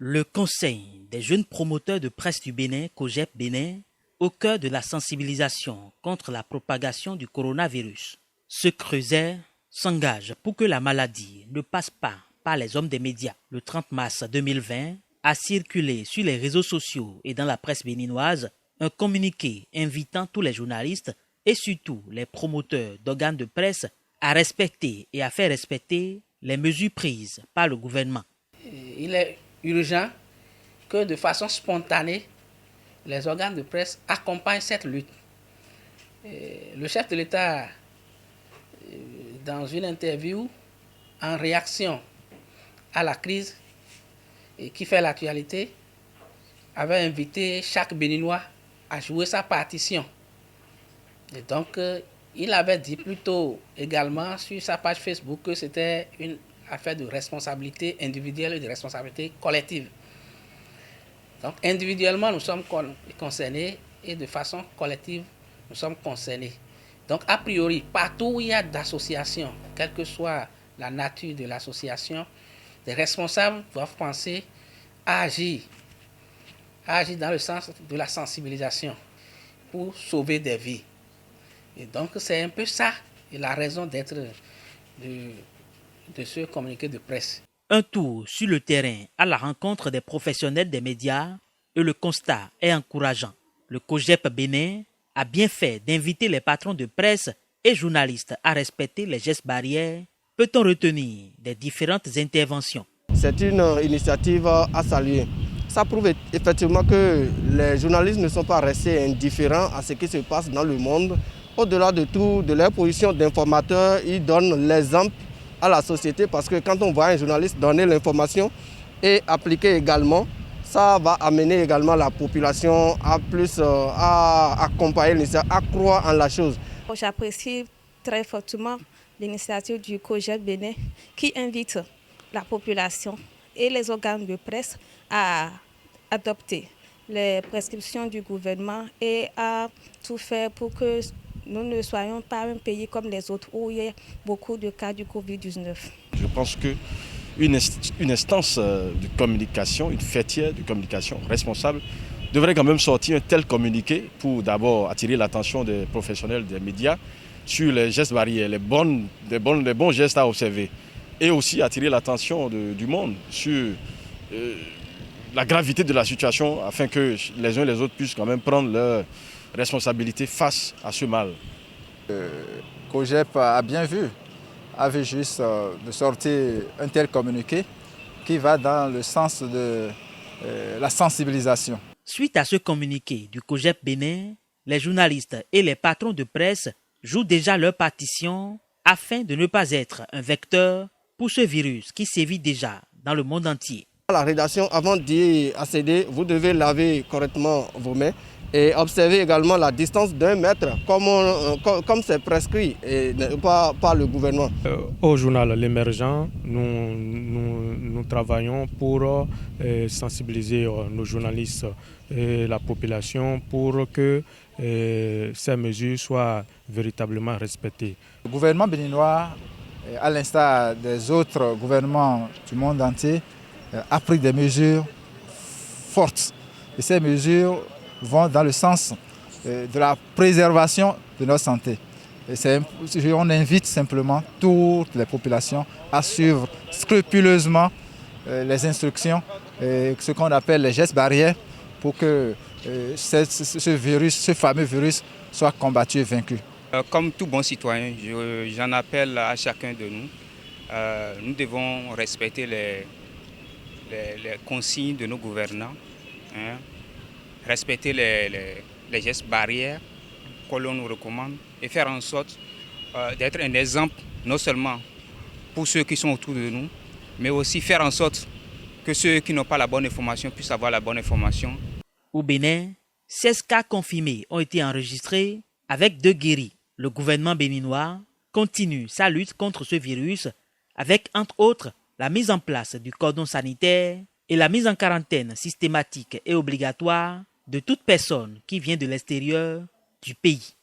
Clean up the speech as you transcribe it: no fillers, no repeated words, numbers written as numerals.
Le Conseil des jeunes promoteurs de presse du Bénin, COJEP Bénin, au cœur de la sensibilisation contre la propagation du coronavirus. Ce creuset s'engage pour que la maladie ne passe pas par les hommes des médias. Le 30 mars 2020 a circulé sur les réseaux sociaux et dans la presse béninoise un communiqué invitant tous les journalistes et surtout les promoteurs d'organes de presse à respecter et à faire respecter les mesures prises par le gouvernement. Il est urgent que de façon spontanée, les organes de presse accompagnent cette lutte. Le chef de l'État, dans une interview, en réaction à la crise qui fait l'actualité, avait invité chaque Béninois à jouer sa partition. Et donc, il avait dit plutôt également sur sa page Facebook que c'était une affaire de responsabilité individuelle et de responsabilité collective. Donc, individuellement, nous sommes concernés et de façon collective, nous sommes concernés. Donc, a priori, partout où il y a d'associations, quelle que soit la nature de l'association, les responsables doivent penser à agir dans le sens de la sensibilisation pour sauver des vies. Et donc, c'est un peu ça la raison d'être de ce communiqué de presse. Un tour sur le terrain à la rencontre des professionnels des médias et le constat est encourageant. Le COJEP Bénin a bien fait d'inviter les patrons de presse et journalistes à respecter les gestes barrières. Peut-on retenir des différentes interventions? C'est une initiative à saluer. Ça prouve effectivement que les journalistes ne sont pas restés indifférents à ce qui se passe dans le monde. Au-delà de tout, de leur position d'informateur, ils donnent l'exemple à la société parce que quand on voit un journaliste donner l'information et appliquer également, ça va amener également la population à accompagner l'initiative, à croire en la chose. J'apprécie très fortement l'initiative du COJEP Bénin qui invite la population et les organes de presse à adopter les prescriptions du gouvernement et à tout faire pour que nous ne soyons pas un pays comme les autres où il y a beaucoup de cas du Covid-19. Je pense qu'une instance de communication, une fêtière de communication responsable devrait quand même sortir un tel communiqué pour d'abord attirer l'attention des professionnels des médias sur les gestes barrières, les bons gestes à observer et aussi attirer l'attention du monde sur la gravité de la situation afin que les uns et les autres puissent quand même prendre leurs responsabilités face à ce mal. COJEP a bien vu, avait juste de sortir un tel communiqué qui va dans le sens de la sensibilisation. Suite à ce communiqué du COJEP Bénin, les journalistes et les patrons de presse jouent déjà leur partition afin de ne pas être un vecteur pour ce virus qui sévit déjà dans le monde entier. À la rédaction, avant d'y accéder, vous devez laver correctement vos mains et observer également la distance d'1 mètre comme c'est prescrit et par le gouvernement. Au journal L'Émergent, nous travaillons pour sensibiliser nos journalistes et la population pour que ces mesures soient véritablement respectées. Le gouvernement béninois, à l'instar des autres gouvernements du monde entier, a pris des mesures fortes. Et ces mesures vont dans le sens de la préservation de notre santé. Et on invite simplement toutes les populations à suivre scrupuleusement les instructions, ce qu'on appelle les gestes barrières, pour que ce fameux virus soit combattu et vaincu. Comme tout bon citoyen, j'en appelle à chacun de nous. Nous devons respecter les consignes de nos gouvernants, respecter les gestes barrières que l'on nous recommande et faire en sorte d'être un exemple non seulement pour ceux qui sont autour de nous, mais aussi faire en sorte que ceux qui n'ont pas la bonne information puissent avoir la bonne information. Au Bénin, 16 cas confirmés ont été enregistrés avec 2 guéris. Le gouvernement béninois continue sa lutte contre ce virus avec, entre autres, la mise en place du cordon sanitaire et la mise en quarantaine systématique et obligatoire de toute personne qui vient de l'extérieur du pays.